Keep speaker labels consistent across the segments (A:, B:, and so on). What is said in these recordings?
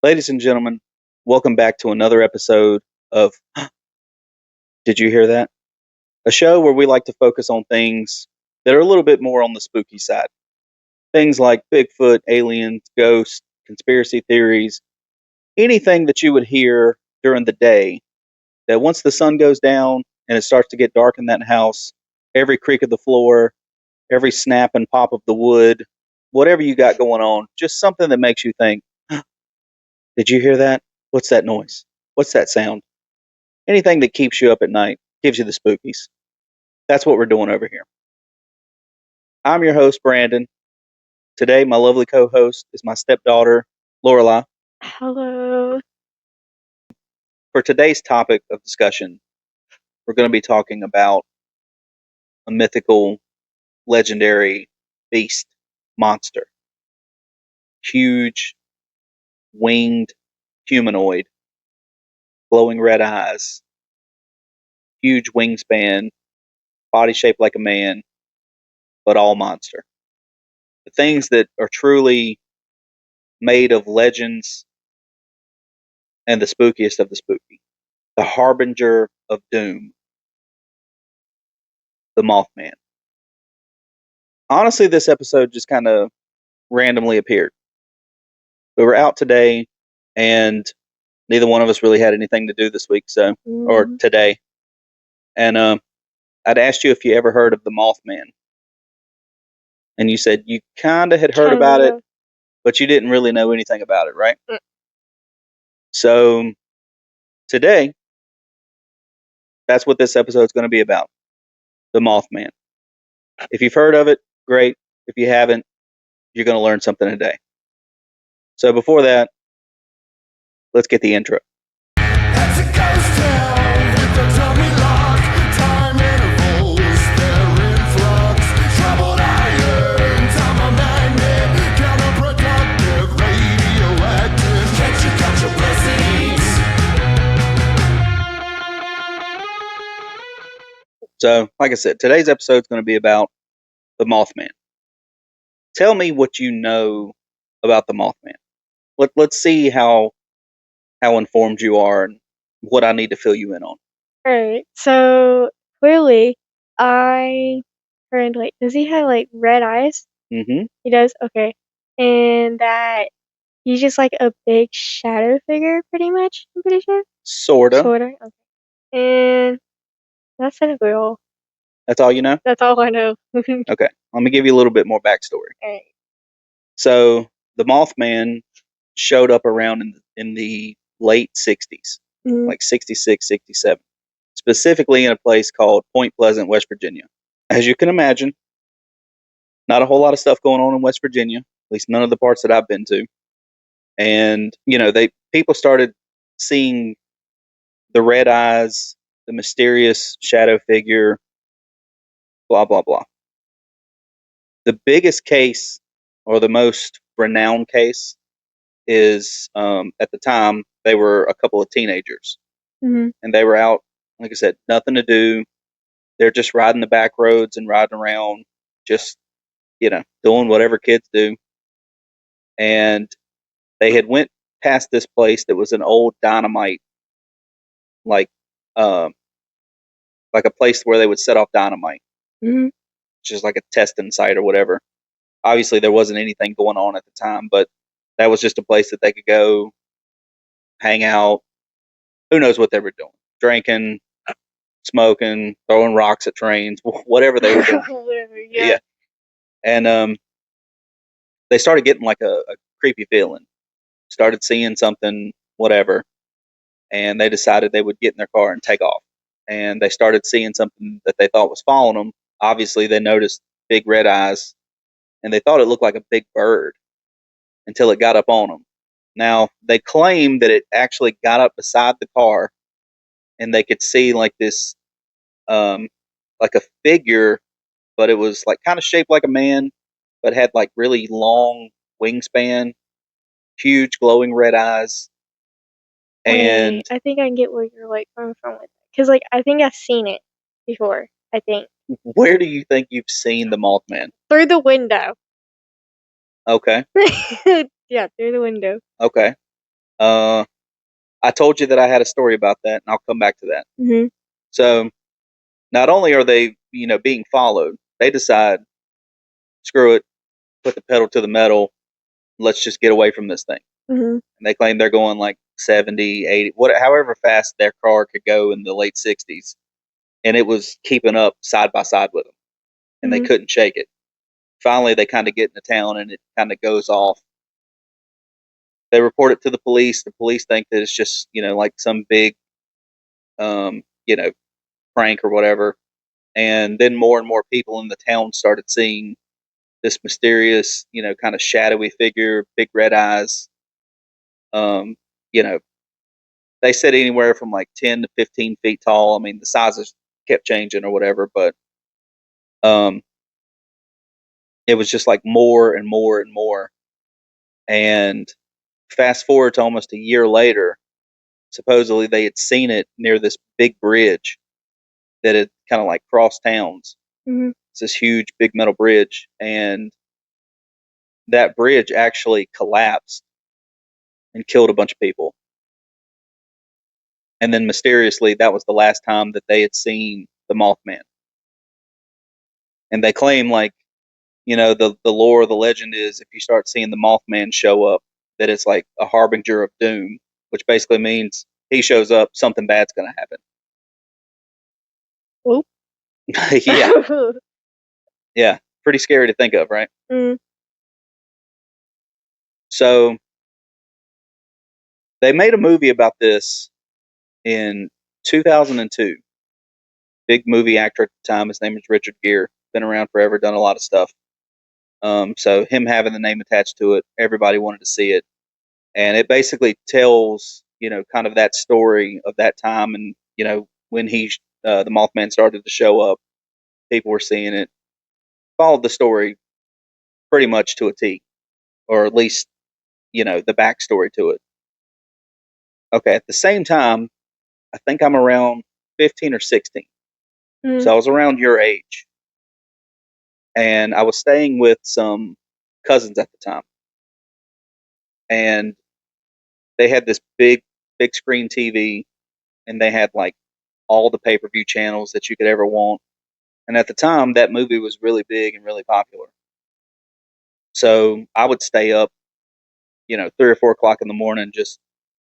A: Ladies and gentlemen, welcome back to another episode of Did You Hear That? A show where we like to focus on things that are a little bit more on the spooky side. Things like Bigfoot, aliens, ghosts, conspiracy theories, anything that you would hear during the day that once the sun goes down and it starts to get dark in that house, every creak of the floor, every snap and pop of the wood, whatever you got going on, just something that makes you think, did you hear that? What's that noise? What's that sound? Anything that keeps you up at night, gives you the spookies. That's what we're doing over here. I'm your host, Brandon. Today, my lovely co-host is my stepdaughter, Loralie.
B: Hello.
A: For today's topic of discussion, we're going to be talking about a mythical, legendary beast, monster. Huge, winged humanoid, glowing red eyes, huge wingspan, body shaped like a man, but all monster. The things that are truly made of legends and the spookiest of the spooky. The harbinger of doom. The Mothman. Honestly, this episode just kind of randomly appeared. We were out today, and neither one of us really had anything to do this week, or today. And I'd asked you if you ever heard of the Mothman. And you said you kind of had heard about it, but you didn't really know anything about it, right? So today, that's what this episode is going to be about. The Mothman. If you've heard of it, great. If you haven't, you're going to learn something today. So before that, let's get the intro. So, like I said, today's episode is going to be about the Mothman. Tell me what you know about the Mothman. Let's see how informed you are and what I need to fill you in on.
B: Alright, so clearly I heard, does he have, red eyes?
A: Mm-hmm.
B: He does? Okay. And that he's just, a big shadow figure, pretty much, I'm pretty sure?
A: Sorta.
B: Okay. And that's technically all.
A: That's all you know?
B: That's all I know.
A: Okay. Let me give you a little bit more backstory.
B: Alright.
A: So, the Mothman showed up around in the late 60s, like 66, 67, specifically in a place called Point Pleasant, West Virginia. As you can imagine, not a whole lot of stuff going on in West Virginia, at least none of the parts that I've been to. And, people started seeing the red eyes, the mysterious shadow figure, blah, blah, blah. The biggest case, or the most renowned case, is at the time they were a couple of teenagers, and they were out, like I said, nothing to do. They're just riding the back roads and riding around, just doing whatever kids do. And they had went past this place that was an old dynamite, like a place where they would set off dynamite, just like a testing site or whatever. Obviously, there wasn't anything going on at the time, but that was just a place that they could go, hang out. Who knows what they were doing? Drinking, smoking, throwing rocks at trains, whatever they were doing. Yeah. And they started getting like a creepy feeling. Started seeing something, whatever, and they decided they would get in their car and take off. And they started seeing something that they thought was following them. Obviously, they noticed big red eyes, and they thought it looked like a big bird until it got up on them. Now, they claimed that it actually got up beside the car, and they could see like this, like a figure, but it was like kind of shaped like a man, but had like really long wingspan, huge glowing red eyes. And
B: wait, I think I can get where you're coming from with it. Because I think I've seen it before, I think.
A: Where do you think you've seen the Mothman?
B: Through the window.
A: Okay.
B: Yeah, through the window.
A: Okay. I told you that I had a story about that, and I'll come back to that.
B: Mm-hmm.
A: So, not only are they, being followed, they decide, screw it, put the pedal to the metal, let's just get away from this thing.
B: Mm-hmm.
A: And they claim they're going like 70, 80, however fast their car could go in the late 60s. And it was keeping up side by side with them. And they couldn't shake it. Finally, they kind of get into town and it kind of goes off. They report it to the police. The police think that it's just, like some big, um, you know, prank or whatever. And then more and more people in the town started seeing this mysterious, kind of shadowy figure, big red eyes. Um, you know, they said anywhere from like 10 to 15 feet tall. I mean, the sizes kept changing or whatever, but um, it was just like more and more and more. And fast forward to almost a year later, supposedly they had seen it near this big bridge that had kind of like crossed towns.
B: Mm-hmm.
A: It's this huge, big metal bridge, and that bridge actually collapsed and killed a bunch of people. And then mysteriously, that was the last time that they had seen the Mothman. And they claim, like, the lore, the legend is if you start seeing the Mothman show up, that it's like a harbinger of doom, which basically means he shows up, something bad's going to happen.
B: Oop.
A: Yeah. Yeah. Pretty scary to think of, right?
B: Mm.
A: So they made a movie about this in 2002. Big movie actor at the time. His name is Richard Gere. Been around forever, done a lot of stuff. So him having the name attached to it, everybody wanted to see it. And it basically tells, kind of that story of that time. And, when the Mothman started to show up, people were seeing it. Followed the story pretty much to a T, or at least, the backstory to it. Okay, at the same time, I think I'm around 15 or 16.
B: Mm.
A: So I was around your age. And I was staying with some cousins at the time. And they had this big, big screen TV, and they had like all the pay per view channels that you could ever want. And at the time, that movie was really big and really popular. So I would stay up, 3 or 4 o'clock in the morning, just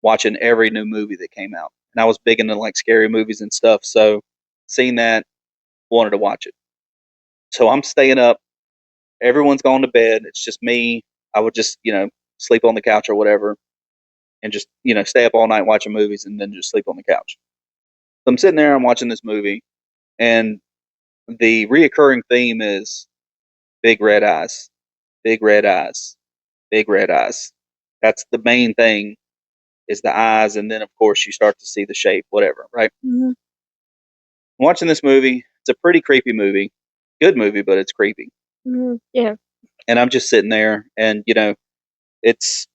A: watching every new movie that came out. And I was big into like scary movies and stuff. So seeing that, wanted to watch it. So I'm staying up. Everyone's gone to bed. It's just me. I would just, sleep on the couch or whatever, and just, stay up all night watching movies and then just sleep on the couch. So I'm sitting there, I'm watching this movie, and the reoccurring theme is big red eyes, big red eyes, big red eyes. That's the main thing, is the eyes, and then of course you start to see the shape, whatever, right?
B: Mm-hmm.
A: I'm watching this movie. It's a pretty creepy movie. Good movie, but it's creepy.
B: Mm-hmm. Yeah.
A: And I'm just sitting there, and it's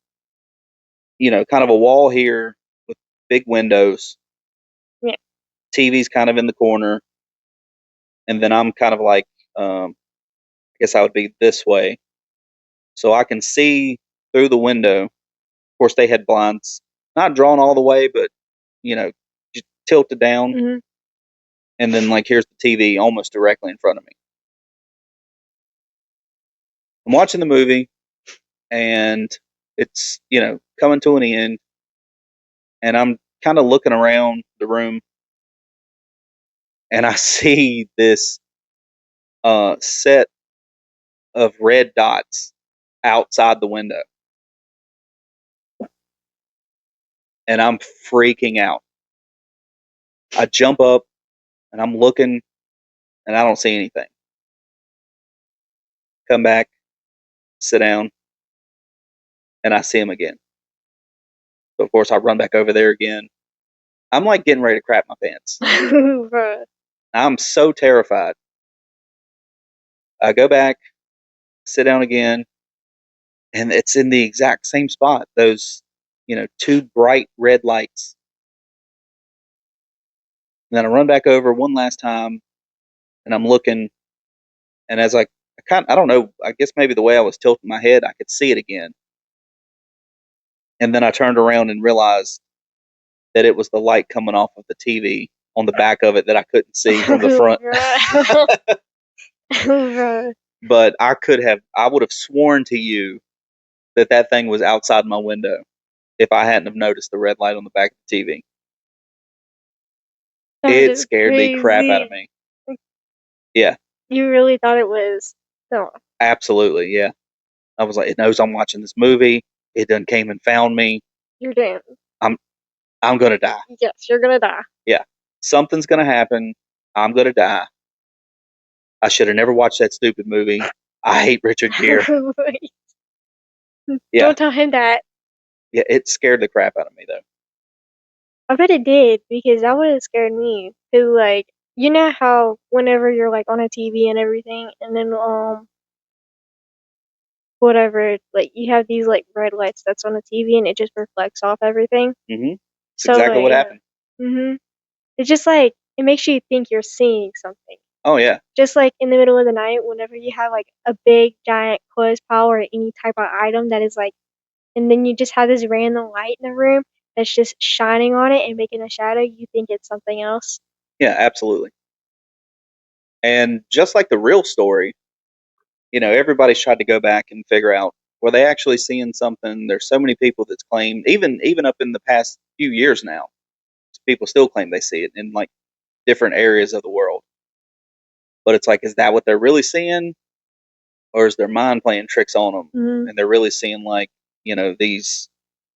A: kind of a wall here with big windows.
B: Yeah.
A: TV's kind of in the corner, and then I'm kind of like, I guess I would be this way, so I can see through the window. Of course, they had blinds not drawn all the way, but just tilted down,
B: Mm-hmm.
A: and then like here's the TV almost directly in front of me. I'm watching the movie, and it's coming to an end, and I'm kind of looking around the room, and I see this set of red dots outside the window, and I'm freaking out. I jump up, and I'm looking, and I don't see anything. Come back, sit down, and I see him again. So of course I run back over there again. I'm like getting ready to crap my pants.
B: Bruh.
A: I'm so terrified. I go back, sit down again, and it's in the exact same spot. Those, two bright red lights. And then I run back over one last time, and I'm looking, and as I don't know, I guess maybe the way I was tilting my head, I could see it again. And then I turned around and realized that it was the light coming off of the TV on the back of it that I couldn't see from the front. But I would have sworn to you that thing was outside my window if I hadn't have noticed the red light on the back of the TV. It scared the crap out of me. Yeah.
B: You really thought it was? No.
A: Absolutely, yeah. I was like, it knows I'm watching this movie. It done came and found me.
B: You're damned.
A: I'm gonna die.
B: Yes, you're gonna die.
A: Yeah. Something's gonna happen. I'm gonna die. I should have never watched that stupid movie. I hate Richard Gere.
B: Yeah. Don't tell him that.
A: Yeah, it scared the crap out of me though.
B: I bet it did, because that would have scared me. Cause like, you know how whenever you're like on a TV and everything, and then whatever, like you have these like red lights that's on the TV and it just reflects off everything.
A: Mm-hmm. So, exactly what happened.
B: Mm-hmm. It's just like it makes you think you're seeing something.
A: Oh yeah.
B: Just like in the middle of the night, whenever you have like a big giant clothes pile or any type of item that is like, and then you just have this random light in the room that's just shining on it and making a shadow, you think it's something else.
A: Yeah, absolutely. And just like the real story, everybody's tried to go back and figure out, were they actually seeing something? There's so many people that's claimed, even up in the past few years now, people still claim they see it in like different areas of the world. But it's like, is that what they're really seeing? Or is their mind playing tricks on them?
B: Mm-hmm.
A: And they're really seeing like, these,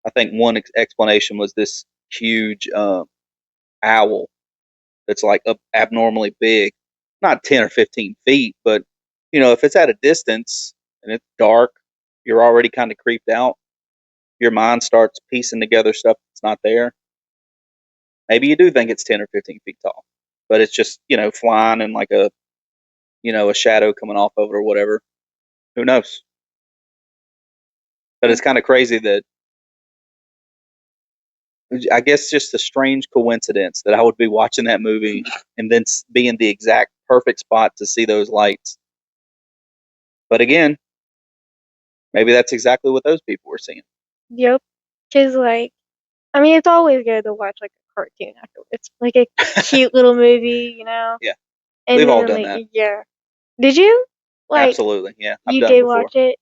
A: I think one explanation was this huge owl that's like abnormally big, not 10 or 15 feet, but if it's at a distance and it's dark, you're already kind of creeped out. Your mind starts piecing together stuff that's not there. Maybe you do think it's 10 or 15 feet tall, but it's just, flying and like a shadow coming off of it or whatever. Who knows? But it's kind of crazy that, I guess, just a strange coincidence that I would be watching that movie and then be in the exact perfect spot to see those lights. But again, maybe that's exactly what those people were seeing.
B: Yep. Because, like, I mean, it's always good to watch, like, a cartoon afterwards. Like a cute little movie,
A: Yeah.
B: And
A: We've
B: then,
A: all done
B: like,
A: that.
B: yeah. Did you? Like,
A: absolutely, yeah.
B: You did watch it?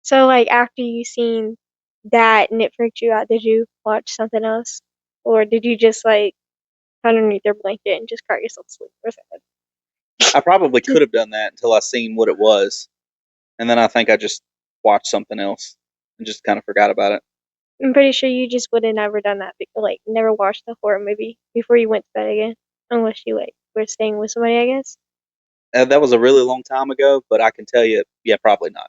B: So, like, after you seen that and it freaked you out, did you watch something else? Or did you just, like, underneath your blanket and just cry yourself to sleep or something?
A: I probably could have done that until I seen what it was. And then I think I just watched something else and just kind of forgot about it.
B: I'm pretty sure you just would have never done that. Like, never watched a horror movie before you went to bed again. Unless you, like, were staying with somebody, I guess.
A: That was a really long time ago, but I can tell you, yeah, probably not.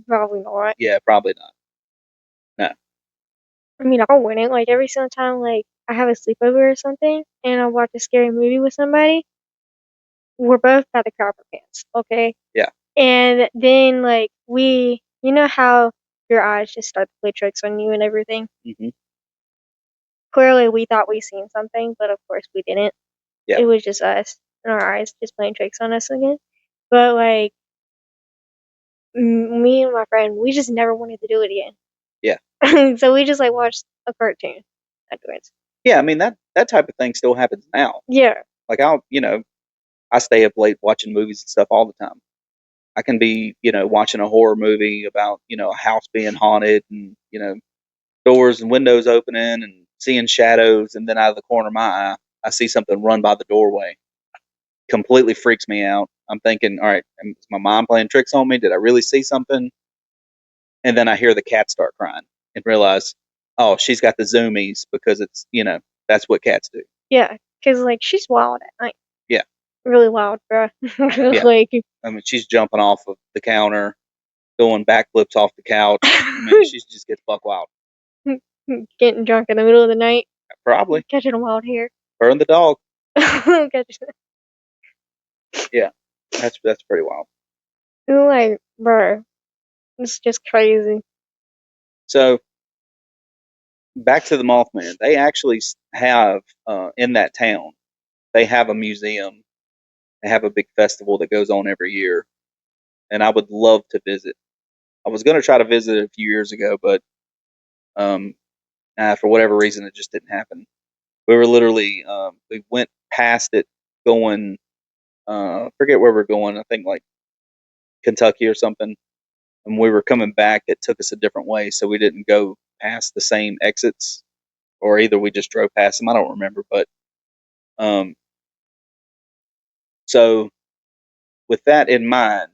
B: Probably not.
A: Yeah, probably not. No.
B: I mean, I wouldn't. Like, every single time, like, I have a sleepover or something, and I watch a scary movie with somebody, we're both at the crap our pants, okay?
A: Yeah.
B: And then, like, you know how your eyes just start to play tricks on you and everything?
A: Mm-hmm.
B: Clearly, we thought we seen something, but of course we didn't.
A: Yeah.
B: It was just us and our eyes just playing tricks on us again. But, like, me and my friend, we just never wanted to do it again.
A: Yeah.
B: So we just, like, watched a cartoon afterwards.
A: Yeah, I mean, that type of thing still happens now.
B: Yeah.
A: Like, I stay up late watching movies and stuff all the time. I can be, watching a horror movie about, a house being haunted and, doors and windows opening and seeing shadows. And then out of the corner of my eye, I see something run by the doorway. Completely freaks me out. I'm thinking, all right, is my mom playing tricks on me? Did I really see something? And then I hear the cat start crying and realize, oh, she's got the zoomies because it's, that's what cats do.
B: Yeah, because, like, she's wild at night.
A: Yeah.
B: Really wild, bro.
A: Yeah.
B: Like,
A: I mean, she's jumping off of the counter, doing backflips off the couch. I mean, she just gets buck wild.
B: Getting drunk in the middle of the night.
A: Probably.
B: Catching a wild hair.
A: Her and the dog. Yeah, that's pretty wild.
B: Like, bro, it's just crazy.
A: So, back to the Mothman. They actually have, in that town, they have a museum. They have a big festival that goes on every year. And I would love to visit. I was going to try to visit it a few years ago, but For whatever reason, it just didn't happen. We were literally, we went past it going, forget where we're going. I think like Kentucky or something. And we were coming back. It took us a different way, so we didn't go past the same exits, or either we just drove past them. I don't remember, but so with that in mind,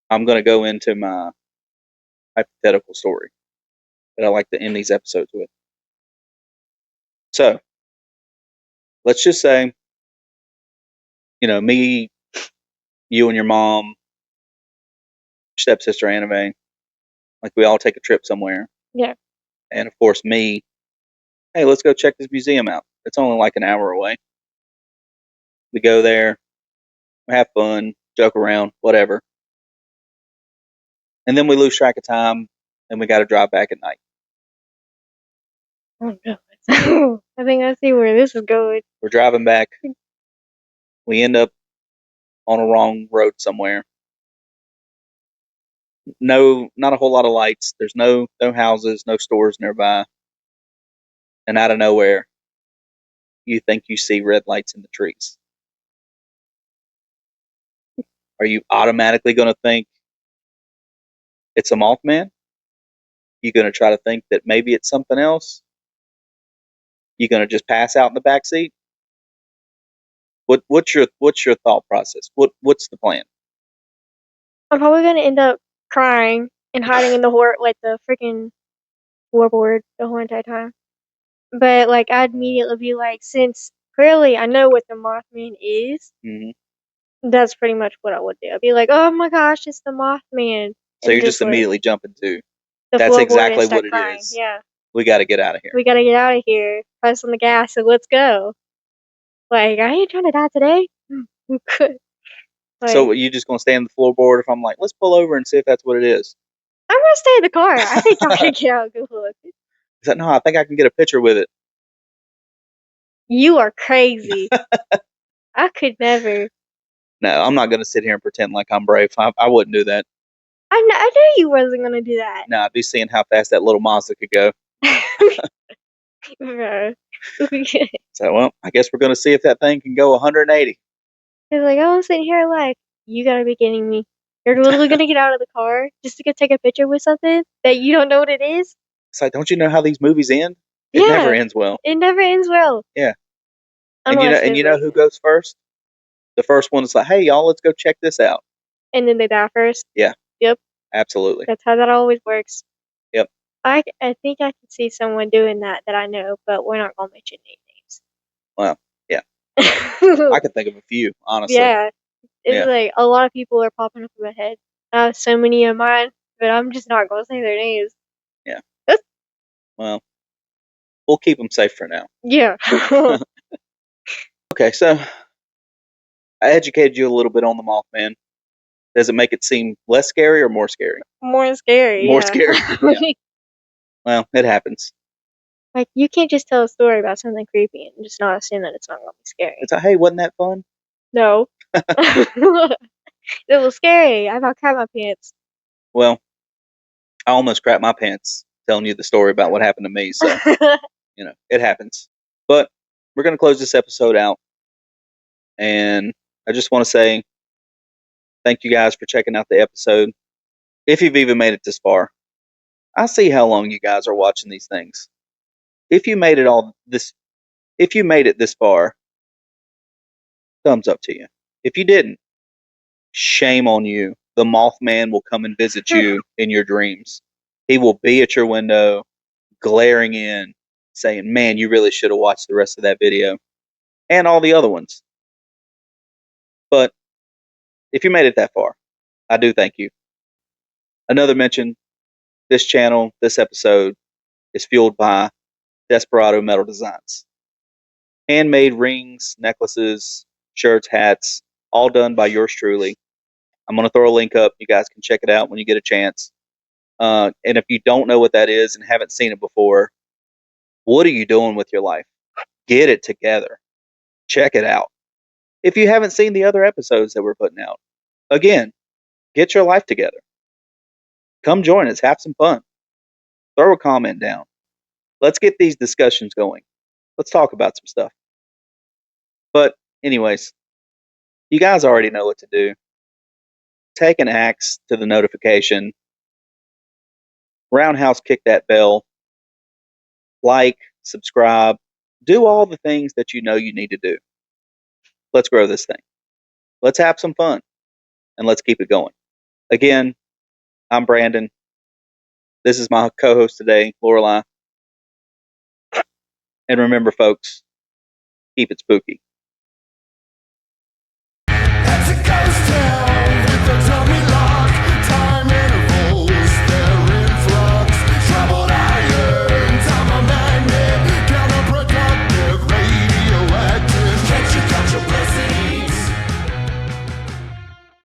A: I'm going to go into my hypothetical story that I like to end these episodes with. So let's just say, me, you and your mom, stepsister Annabelle, like we all take a trip somewhere.
B: Yeah.
A: And of course, me, hey, let's go check this museum out. It's only like an hour away. We go there, we have fun, joke around, whatever. And then we lose track of time and we got to drive back at night.
B: Oh no. I think I see where this is going.
A: We're driving back. We end up on a wrong road somewhere. No, not a whole lot of lights. There's no houses, no stores nearby. And out of nowhere, you think you see red lights in the trees. Are you automatically going to think it's a Mothman? You going to try to think that maybe it's something else? You going to just pass out in the back seat? What's your thought process? What's the plan?
B: I'm probably gonna end up crying and hiding in the the freaking floorboard the whole entire time. But like, I'd immediately be like, since clearly I know what the Mothman is, that's pretty much what I would do. I'd be like, oh my gosh, it's the Mothman.
A: So you're just immediately jumping to
B: the
A: that's
B: floorboard
A: exactly
B: and start
A: what it
B: crying.
A: is.
B: Yeah.
A: We got to get out of here.
B: We gotta get out of here. Press on the gas and let's go. Like, I ain't trying to die today.
A: So you just gonna stay on the floorboard if I'm like, let's pull over and see if that's what it is?
B: I'm gonna stay in the car. I think y'all can get out and go look.
A: No, I think I can get a picture with it.
B: You are crazy. I could never.
A: No, I'm not gonna sit here and pretend like I'm brave. I wouldn't do that.
B: I knew you wasn't gonna do that.
A: No, I'd be seeing how fast that little Mazda could go. So, well, I guess we're gonna see if that thing can go 180.
B: He's like, oh, I'm sitting here like, you gotta be kidding me. You're literally gonna get out of the car just to go take a picture with something that you don't know what it is?
A: It's like, don't you know how these movies end? It never ends well.
B: It never ends well.
A: Yeah. And you know who goes first? The first one is like, hey, y'all, let's go check this out.
B: And then they die first?
A: Yeah.
B: Yep.
A: Absolutely.
B: That's how that always works.
A: Yep.
B: I think I can see someone doing that I know, but we're not going to mention any names.
A: Well, yeah. I can think of a few, honestly.
B: Yeah. It's like a lot of people are popping up in my head. I have so many of mine, but I'm just not going to say their names.
A: Yeah. Well, we'll keep them safe for now.
B: Yeah.
A: Okay, so I educated you a little bit on the Mothman. Does it make it seem less scary or more scary?
B: More scary.
A: More scary. Yeah. Well, it happens.
B: Like, you can't just tell a story about something creepy and just not assume that it's not going to be scary.
A: It's like, hey, wasn't that fun?
B: No. It was scary. I about crap my pants.
A: Well, I almost crapped my pants telling you the story about what happened to me. So, it happens. But we're going to close this episode out. And I just want to say thank you guys for checking out the episode. If you've even made it this far, I see how long you guys are watching these things. If you made it this far, thumbs up to you. If you didn't, shame on you. The Mothman will come and visit you in your dreams. He will be at your window, glaring in, saying, man, you really should have watched the rest of that video. And all the other ones. But if you made it that far, I do thank you. Another mention, this channel, this episode, is fueled by Desperado Metal Designs. Handmade rings, necklaces, shirts, hats, all done by yours truly. I'm going to throw a link up. You guys can check it out when you get a chance. And if you don't know what that is and haven't seen it before, what are you doing with your life? Get it together. Check it out. If you haven't seen the other episodes that we're putting out, again, get your life together. Come join us. Have some fun. Throw a comment down. Let's get these discussions going. Let's talk about some stuff. But anyways, you guys already know what to do. Take an axe to the notification. Roundhouse kick that bell. Like, subscribe. Do all the things that you know you need to do. Let's grow this thing. Let's have some fun. And let's keep it going. Again, I'm Brandon. This is my co-host today, Loralie. And remember, folks, keep it spooky.